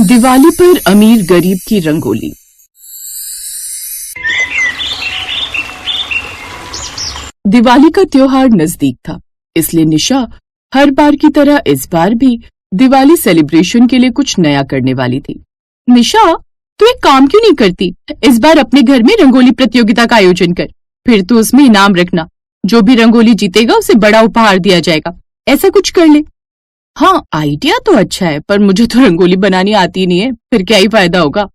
दिवाली पर अमीर गरीब की रंगोली। दिवाली का त्योहार नजदीक था, इसलिए निशा हर बार की तरह इस बार भी दिवाली सेलिब्रेशन के लिए कुछ नया करने वाली थी। निशा, तू एक काम क्यों नहीं करती? इस बार अपने घर में रंगोली प्रतियोगिता का आयोजन कर, फिर तू उसमें इनाम रखना। जो भी रंगोली जीतेगा उसे बड़ा उपहार दिया जाएगा। ऐसा कुछ कर ले। हाँ, आइडिया तो अच्छा है, पर मुझे तो रंगोली बनानी आती नहीं है, फिर क्या ही फायदा होगा।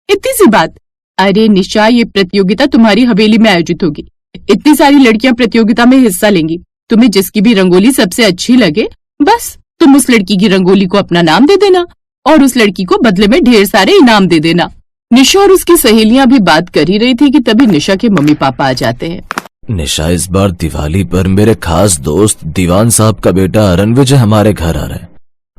इतनी सी बात। अरे निशा, ये प्रतियोगिता तुम्हारी हवेली में आयोजित होगी। इतनी सारी लड़कियां प्रतियोगिता में हिस्सा लेंगी। तुम्हें जिसकी भी रंगोली सबसे अच्छी लगे, बस तुम उस लड़की की रंगोली को अपना नाम दे देना और उस लड़की को बदले में ढेर सारे इनाम दे देना। निशा और उसकी सहेलियां भी बात कर ही रही थी कि तभी निशा के मम्मी पापा आ जाते हैं। निशा, इस बार दिवाली पर मेरे खास दोस्त दीवान साहब का बेटा रणविजय हमारे घर आ रहा है,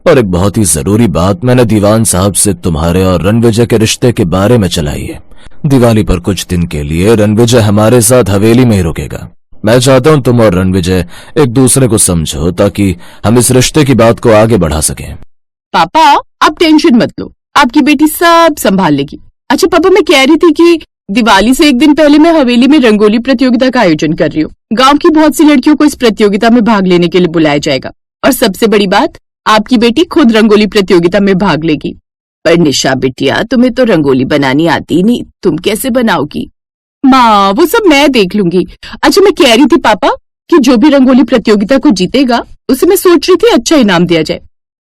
और एक बहुत ही जरूरी बात मैंने दीवान साहब से तुम्हारे और रणविजय के रिश्ते के बारे में चलाई है। दिवाली पर कुछ दिन के लिए रणविजय हमारे साथ हवेली में ही रुकेगा। मैं चाहता हूँ तुम और रणविजय एक दूसरे को समझो, ताकि हम इस रिश्ते की बात को आगे बढ़ा सकें। पापा, आप टेंशन मत लो, आपकी बेटी सब संभाल लेगी। अच्छा पापा, मैं कह रही थी कि दिवाली से एक दिन पहले मैं हवेली में रंगोली प्रतियोगिता का आयोजन कर रही हूँ। गांव की बहुत सी लड़कियों को इस प्रतियोगिता में भाग लेने के लिए बुलाया जाएगा, और सबसे बड़ी बात, आपकी बेटी खुद रंगोली प्रतियोगिता में भाग लेगी। पर निशा बिटिया, तुम्हें तो रंगोली बनानी आती नहीं, तुम कैसे बनाओगी? माँ, वो सब मैं देख लूंगी। अच्छा, मैं कह रही थी पापा कि जो भी रंगोली प्रतियोगिता को जीतेगा उसे मैं सोच रही थी अच्छा इनाम दिया जाए।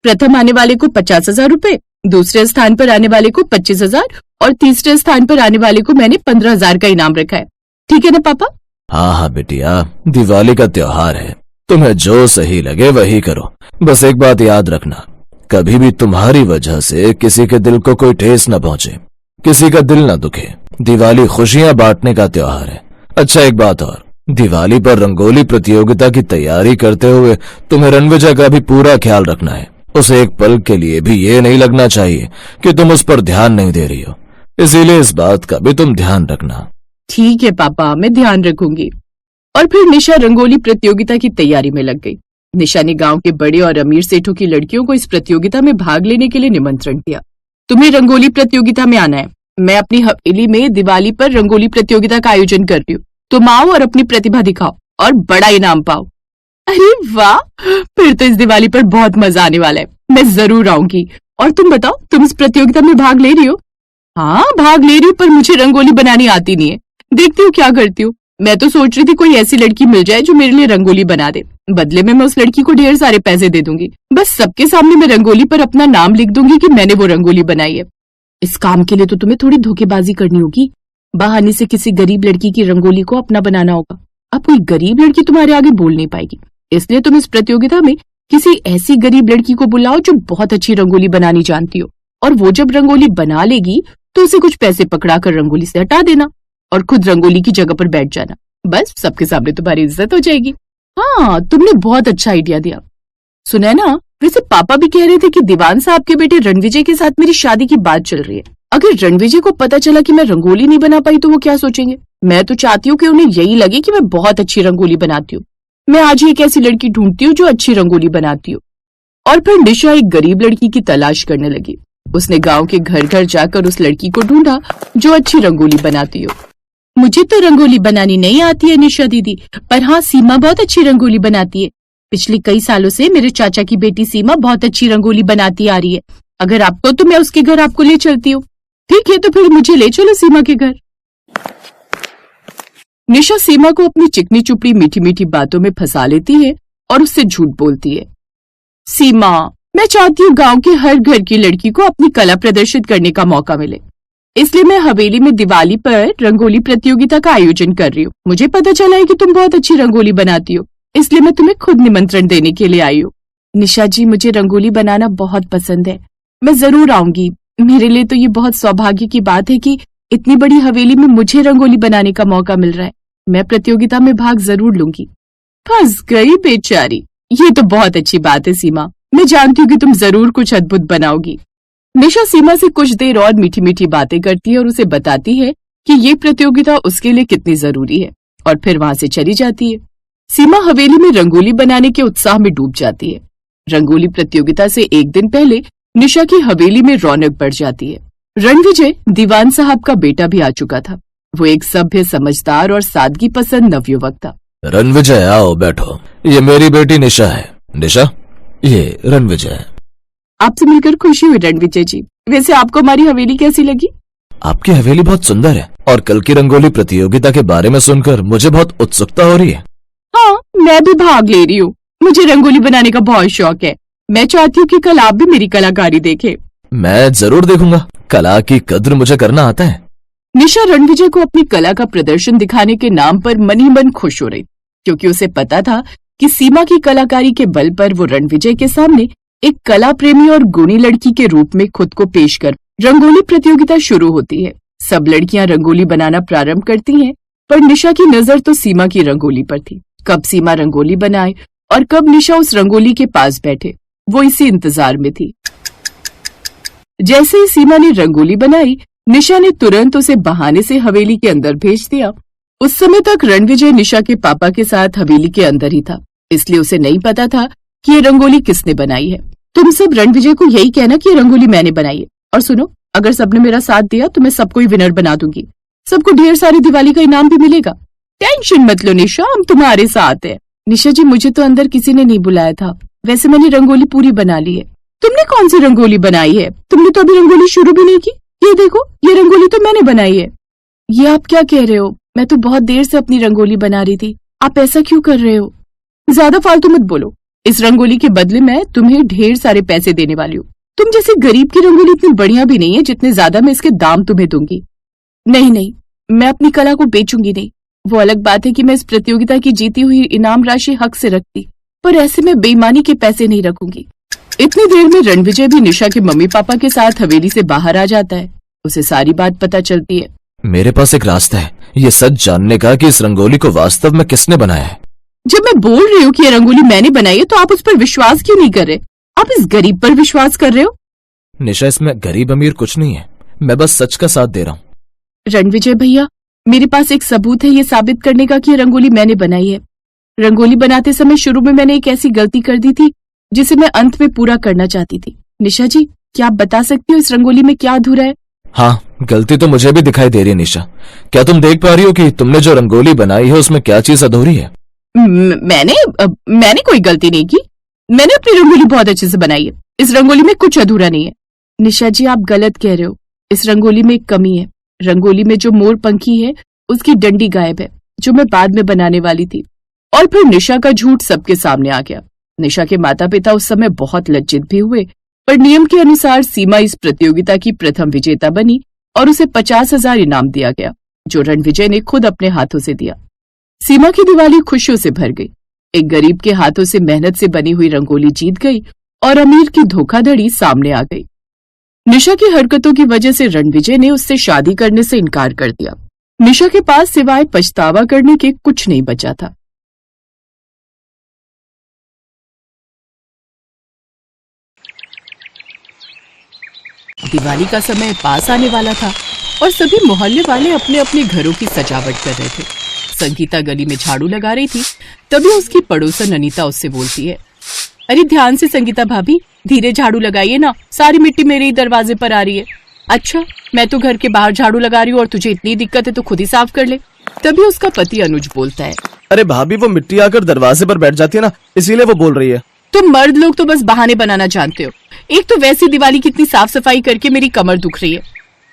प्रथम आने वाले को 50,000 रुपए, दूसरे स्थान पर आने वाले को 25,000 और तीसरे स्थान पर आने वाले को मैंने 15,000 का इनाम रखा है। ठीक है ना पापा? हाँ हाँ बिटिया, दिवाली का त्योहार है, तुम्हें जो सही लगे वही करो। बस एक बात याद रखना, कभी भी तुम्हारी वजह से किसी के दिल को कोई ठेस न पहुंचे, किसी का दिल न दुखे। दिवाली खुशियां बांटने का त्योहार है। अच्छा, एक बात और, दिवाली पर रंगोली प्रतियोगिता की तैयारी करते हुए तुम्हें रणविजय का भी पूरा ख्याल रखना है। उसे एक पल के लिए भी ये नहीं लगना चाहिए कि तुम उस पर ध्यान नहीं दे रही हो, इसीलिए इस बात का भी तुम ध्यान रखना। ठीक है पापा, मैं ध्यान रखूंगी। और फिर निशा रंगोली प्रतियोगिता की तैयारी में लग गई। निशा ने गांव के बड़े और अमीर सेठों की लड़कियों को इस प्रतियोगिता में भाग लेने के लिए निमंत्रण दिया। तुम्हें रंगोली प्रतियोगिता में आना है। मैं अपनी हवेली में दिवाली पर रंगोली प्रतियोगिता का आयोजन कर रही हूँ। तुम आओ और अपनी प्रतिभा दिखाओ और बड़ा इनाम पाओ। अरे वाह, फिर तो इस दिवाली पर बहुत मजा आने वाला है। मैं जरूर आऊंगी। और तुम बताओ, तुम इस प्रतियोगिता में भाग ले रही हो? हाँ, भाग ले रही हूँ, पर मुझे रंगोली बनानी आती नहीं है। देखती हूँ क्या करती हूँ। मैं तो सोच रही थी कोई ऐसी लड़की मिल जाए जो मेरे लिए रंगोली बना दे। बदले में मैं उस लड़की को ढेर सारे पैसे दे दूंगी। बस सबके सामने मैं रंगोली पर अपना नाम लिख दूंगी कि मैंने वो रंगोली बनाई है। इस काम के लिए तो तुम्हें थोड़ी धोखेबाजी करनी होगी। बहाने से किसी गरीब लड़की की रंगोली को अपना बनाना होगा। अब कोई गरीब लड़की तुम्हारे आगे बोल नहीं पाएगी, इसलिए तुम इस प्रतियोगिता में किसी ऐसी गरीब लड़की को बुलाओ जो बहुत अच्छी रंगोली बनानी जानती हो, और वो जब रंगोली बना लेगी तो उसे कुछ पैसे पकड़ाकर रंगोली से हटा देना और खुद रंगोली की जगह पर बैठ जाना। बस सबके सामने तुम्हारी इज्जत हो जाएगी। हाँ, तुमने बहुत अच्छा आइडिया दिया। सुना ना, वैसे पापा भी कह रहे थे कि दीवान साहब के बेटे रणविजय के साथ मेरी शादी की बात चल रही है। अगर रणविजय को पता चला कि मैं रंगोली नहीं बना पाई तो वो क्या सोचेंगे? मैं तो चाहती हूँ कि उन्हें यही लगे कि मैं बहुत अच्छी रंगोली बनाती हूँ। मैं आज ही एक ऐसी लड़की ढूंढती हूँ जो अच्छी रंगोली बनाती हो। और फिर निशा एक गरीब लड़की की तलाश करने लगी। उसने गांव के घर घर जाकर उस लड़की को ढूंढा जो अच्छी रंगोली बनाती हो। मुझे तो रंगोली बनानी नहीं आती है निशा दीदी, पर हाँ, सीमा बहुत अच्छी रंगोली बनाती है। पिछले कई सालों से मेरे चाचा की बेटी सीमा बहुत अच्छी रंगोली बनाती आ रही है। अगर आपको तो मैं उसके घर आपको ले चलती हूँ। ठीक है, तो फिर मुझे ले चलो सीमा के घर। निशा सीमा को अपनी चिकनी चुपड़ी मीठी मीठी बातों में फंसा लेती है और उससे झूठ बोलती है। सीमा, मैं चाहती हूँ गांव के हर घर की लड़की को अपनी कला प्रदर्शित करने का मौका मिले, इसलिए मैं हवेली में दिवाली पर रंगोली प्रतियोगिता का आयोजन कर रही हूँ। मुझे पता चला है कि तुम बहुत अच्छी रंगोली बनाती हो, इसलिए मैं तुम्हें खुद निमंत्रण देने के लिए आई हूँ। निशा जी, मुझे रंगोली बनाना बहुत पसंद है, मैं जरूर आऊंगी। मेरे लिए तो ये बहुत सौभाग्य की बात है कि इतनी बड़ी हवेली में मुझे रंगोली बनाने का मौका मिल रहा है। मैं प्रतियोगिता में भाग जरूर लूंगी। फंस गई बेचारी। ये तो बहुत अच्छी बात है सीमा, मैं जानती हूँ कि तुम जरूर कुछ अद्भुत बनाओगी। निशा सीमा से कुछ देर और मीठी मीठी बातें करती है और उसे बताती है कि ये प्रतियोगिता उसके लिए कितनी जरूरी है, और फिर वहां से चली जाती है। सीमा हवेली में रंगोली बनाने के उत्साह में डूब जाती है। रंगोली प्रतियोगिता से एक दिन पहले निशा की हवेली में रौनक बढ़ जाती है। रणविजय दीवान साहब का बेटा भी आ चुका था। वो एक सभ्य, समझदार और सादगी पसंद नवयुवक था। रणविजय, आओ बैठो। ये मेरी बेटी निशा है। निशा, ये रणविजय है। आपसे मिलकर खुशी हुई रणविजय जी। वैसे आपको हमारी हवेली कैसी लगी? आपकी हवेली बहुत सुंदर है और कल की रंगोली प्रतियोगिता के बारे में सुनकर मुझे बहुत उत्सुकता हो रही है। हाँ, मैं भी भाग ले रही हूँ। मुझे रंगोली बनाने का बहुत शौक है। मैं चाहती हूँ कि कल आप भी मेरी कलाकारी देखें। मैं जरूर देखूंगा। कला की कद्र मुझे करना आता है। निशा रणविजय को अपनी कला का प्रदर्शन दिखाने के नाम पर मन ही मन खुश हो रही, क्योंकि उसे पता था कि सीमा की कलाकारी के बल पर वो रणविजय के सामने एक कला प्रेमी और गुणी लड़की के रूप में खुद को पेश कर रंगोली प्रतियोगिता शुरू होती है। सब लड़कियां रंगोली बनाना प्रारंभ करती हैं, पर निशा की नजर तो सीमा की रंगोली पर थी। कब सीमा रंगोली बनाए और कब निशा उस रंगोली के पास बैठे, वो इसी इंतजार में थी। जैसे ही सीमा ने रंगोली बनाई, निशा ने तुरंत उसे बहाने से हवेली के अंदर भेज दिया। उस समय तक रणविजय निशा के पापा के साथ हवेली के अंदर ही था, इसलिए उसे नहीं पता था कि ये रंगोली किसने बनाई है। तुम सब रणविजय को यही कहना कि ये रंगोली मैंने बनाई है। और सुनो, अगर सबने मेरा साथ दिया तो मैं सबको ही विनर बना दूंगी। सबको ढेर सारी दिवाली का इनाम भी मिलेगा। टेंशन मत लो निशा, हम तुम्हारे साथ हैं। निशा जी, मुझे तो अंदर किसी ने नहीं बुलाया था। वैसे मैंने रंगोली पूरी बना ली है। तुमने कौन सी रंगोली बनाई है? तुमने तो अभी रंगोली शुरू भी नहीं की। ये देखो, ये रंगोली तो मैंने बनाई है। ये आप क्या कह रहे हो? मैं तो बहुत देर से अपनी रंगोली बना रही थी। आप ऐसा क्यों कर रहे हो? ज्यादा फालतू मत बोलो। इस रंगोली के बदले मैं तुम्हें ढेर सारे पैसे देने वाली हूँ। तुम जैसे गरीब की रंगोली इतनी बढ़िया भी नहीं है जितने ज्यादा मैं इसके दाम तुम्हें दूंगी। नहीं, मैं अपनी कला को बेचूंगी नहीं। वो अलग बात है कि मैं इस प्रतियोगिता की जीती हुई इनाम राशि हक से रखती, पर ऐसे में बेईमानी के पैसे नहीं रखूंगी। इतनी देर में रणविजय भी निशा के मम्मी पापा के साथ हवेली से बाहर आ जाता है। उसे सारी बात पता चलती है। मेरे पास एक रास्ता है, ये सच जानने का कि इस रंगोली को वास्तव में किसने बनाया है। जब मैं बोल रही हूँ कि ये रंगोली मैंने बनाई है, तो आप उस पर विश्वास क्यों नहीं कर रहे? आप इस गरीब पर विश्वास कर रहे हो। निशा, इसमें गरीब अमीर कुछ नहीं है। मैं बस सच का साथ दे रहा हूँ। रणविजय भैया, मेरे पास एक सबूत है ये साबित करने का कि ये रंगोली मैंने बनाई है। रंगोली बनाते समय शुरू में मैंने एक ऐसी गलती कर दी थी जिसे मैं अंत में पूरा करना चाहती थी। निशा जी, क्या आप बता सकती हो इस रंगोली में क्या अधूरा है? हाँ, गलती तो मुझे भी दिखाई दे रही है निशा। क्या तुम देख पा रही हो कि तुमने जो रंगोली बनाई है उसमें क्या चीज अधूरी है? मैंने कोई गलती नहीं की। मैंने अपनी रंगोली बहुत अच्छे से बनाई है। इस रंगोली में कुछ अधूरा नहीं है। निशा जी, आप गलत कह रहे हो। इस रंगोली में एक कमी है। रंगोली में जो मोर पंखी है उसकी डंडी गायब है, जो मैं बाद में बनाने वाली थी। और फिर निशा का झूठ सबके सामने आ गया। निशा के माता पिता उस समय बहुत लज्जित भी हुए, पर नियम के अनुसार सीमा इस प्रतियोगिता की प्रथम विजेता बनी और उसे 50,000 इनाम दिया गया, जो रणविजय ने खुद अपने हाथों से दिया। सीमा की दिवाली खुशियों से भर गई। एक गरीब के हाथों से मेहनत से बनी हुई रंगोली जीत गई और अमीर की धोखाधड़ी सामने आ गई। निशा की हरकतों की वजह से रणविजय ने उससे शादी करने से इनकार कर दिया। निशा के पास सिवाय पछतावा करने के कुछ नहीं बचा था। दिवाली का समय पास आने वाला था और सभी मोहल्ले वाले अपने अपने घरों की सजावट कर रहे थे। संगीता गली में झाड़ू लगा रही थी, तभी उसकी पड़ोसन अनीता उससे बोलती है, अरे ध्यान से संगीता भाभी, धीरे झाड़ू लगाइए ना, सारी मिट्टी मेरे ही दरवाजे पर आ रही है। अच्छा, मैं तो घर के बाहर झाड़ू लगा रही हूँ और तुझे इतनी दिक्कत है तो खुद ही साफ कर ले। तभी उसका पति अनुज बोलता है, अरे भाभी, वो मिट्टी आकर दरवाजे पर बैठ जाती है ना, इसीलिए वो बोल रही है। तुम मर्द लोग तो बस बहाने बनाना जानते हो। एक तो वैसी दिवाली की इतनी साफ सफाई करके मेरी कमर दुख रही है।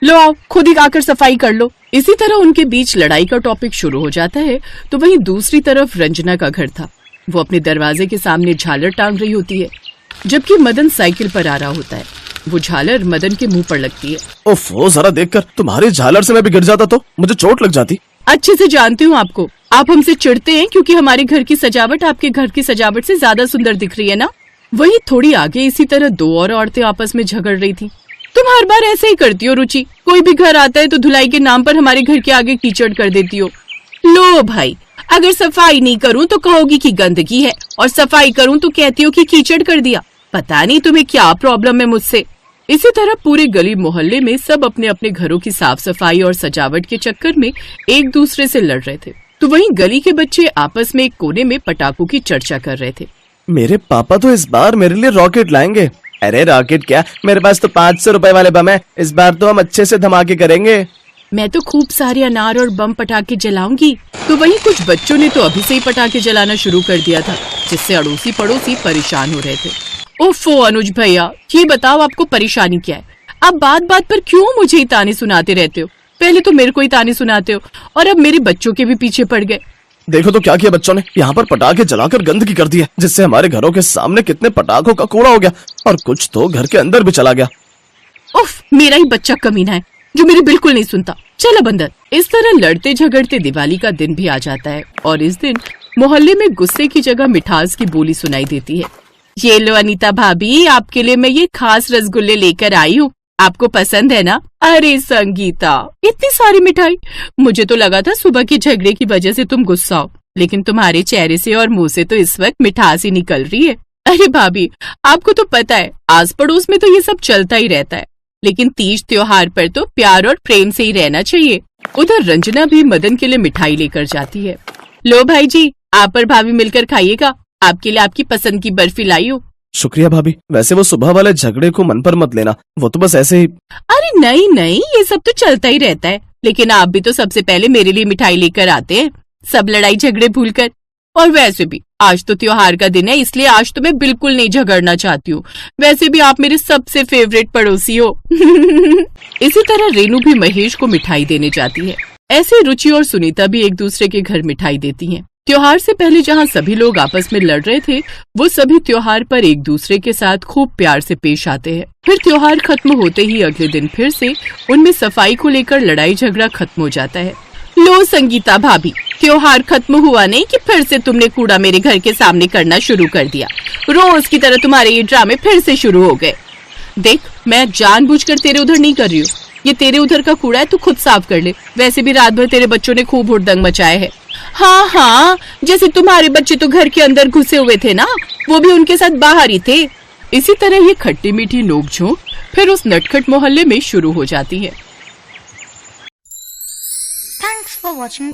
लो आओ, खुद ही आकर सफाई कर लो। इसी तरह उनके बीच लड़ाई का टॉपिक शुरू हो जाता है। तो वहीं दूसरी तरफ रंजना का घर था। वो अपने दरवाजे के सामने झालर टांग रही होती है, जबकि मदन साइकिल पर आ रहा होता है। वो झालर मदन के मुंह पर लगती है। ओफो, जरा देखकर, तुम्हारी झालर से मैं भी गिर जाता तो मुझे चोट लग जाती। अच्छे से जानती हूँ आपको। आप हमसे चिढ़ते हैं क्योंकि हमारे घर की सजावट आपके घर की सजावट से ज्यादा सुंदर दिख रही है ना। वहीं थोड़ी आगे इसी तरह दो और औरतें आपस में झगड़ रही थी। तुम हर बार ऐसे ही करती हो रुचि, कोई भी घर आता है तो धुलाई के नाम पर हमारे घर के आगे कीचड़ कर देती हो। लो भाई, अगर सफाई नहीं करूं तो कहोगी कि गंदगी है, और सफाई करूं तो कहती हो कि कीचड़ कर दिया। पता नहीं तुम्हें क्या प्रॉब्लम है मुझसे। इसी तरह पूरे गली मोहल्ले में सब अपने अपने घरों की साफ सफाई और सजावट के चक्कर में एक दूसरे से लड़ रहे थे। तो वहीं गली के बच्चे आपस में एक कोने में पटाखों की चर्चा कर रहे थे। मेरे पापा तो इस बार मेरे लिए रॉकेट लाएंगे। अरे रॉकेट क्या, मेरे पास तो 500 रुपए वाले बम है। इस बार तो हम अच्छे से धमाके करेंगे। मैं तो खूब सारे अनार और बम पटाखे जलाऊंगी। तो वहीं कुछ बच्चों ने तो अभी से ही पटाखे जलाना शुरू कर दिया था, जिससे अड़ोसी पड़ोसी परेशान हो रहे थे। ओफो अनुज भैया, ये बताओ आपको परेशानी क्या है? आप बात बात पर क्यों मुझे ही ताने सुनाते रहते हो? पहले तो मेरे को ही ताने सुनाते हो और अब मेरे बच्चों के भी पीछे पड़ गए। देखो तो क्या किया बच्चों ने, यहाँ पर पटाखे जलाकर गंदगी कर दी है, जिससे हमारे घरों के सामने कितने पटाखों का कूड़ा हो गया और कुछ तो घर के अंदर भी चला गया। उफ, मेरा ही बच्चा कमीना है जो मेरी बिल्कुल नहीं सुनता। चलो बंदर। इस तरह लड़ते झगड़ते दिवाली का दिन भी आ जाता है और इस दिन मोहल्ले में गुस्से की जगह मिठास की बोली सुनाई देती है। ये लो अनीता भाभी, आपके लिए मैं ये खास रसगुल्ले लेकर आई हूँ, आपको पसंद है ना? अरे संगीता, इतनी सारी मिठाई! मुझे तो लगा था सुबह के झगड़े की वजह से तुम गुस्सा हो, लेकिन तुम्हारे चेहरे से और मुंह से तो इस वक्त मिठास ही निकल रही है। अरे भाभी, आपको तो पता है आस पड़ोस में तो ये सब चलता ही रहता है, लेकिन तीज त्योहार पर तो प्यार और प्रेम से ही रहना चाहिए। उधर रंजना भी मदन के लिए मिठाई लेकर जाती है। लो भाई जी, आप और भाभी मिलकर खाइएगा, आपके लिए आपकी पसंद की बर्फी लाई हूँ। शुक्रिया भाभी। वैसे वो सुबह वाले झगड़े को मन पर मत लेना, वो तो बस ऐसे ही। अरे नहीं नहीं, ये सब तो चलता ही रहता है, लेकिन आप भी तो सबसे पहले मेरे लिए मिठाई लेकर आते हैं, सब लड़ाई झगड़े भूलकर। और वैसे भी आज तो त्योहार का दिन है, इसलिए आज तो मैं बिल्कुल नहीं झगड़ना चाहती हूँ। वैसे भी आप मेरे सबसे फेवरेट पड़ोसी हो। इसी तरह रेनू भी महेश को मिठाई देने जाती है। ऐसे रुचि और सुनीता भी एक दूसरे के घर मिठाई देती हैं। त्योहार से पहले जहाँ सभी लोग आपस में लड़ रहे थे, वो सभी त्योहार पर एक दूसरे के साथ खूब प्यार से पेश आते हैं। फिर त्योहार खत्म होते ही अगले दिन फिर से उनमें सफाई को लेकर लड़ाई झगड़ा खत्म हो जाता है। लो संगीता भाभी, त्योहार खत्म हुआ नहीं कि फिर से तुमने कूड़ा मेरे घर के सामने करना शुरू कर दिया। रोज की तरह तुम्हारे ये ड्रामे फिर से शुरू हो गए। देख, मैं जानबूझकर तेरे उधर नहीं कर रही हूँ, ये तेरे उधर का कूड़ा है, तू खुद साफ कर ले। वैसे भी रात भर तेरे बच्चों ने खूब हुड़दंग मचाए है। हाँ हाँ, जैसे तुम्हारे बच्चे तो घर के अंदर घुसे हुए थे ना, वो भी उनके साथ बाहर ही थे। इसी तरह ये खट्टी मीठी नोक-झोंक फिर उस नटखट मोहल्ले में शुरू हो जाती है। Thanks for watching.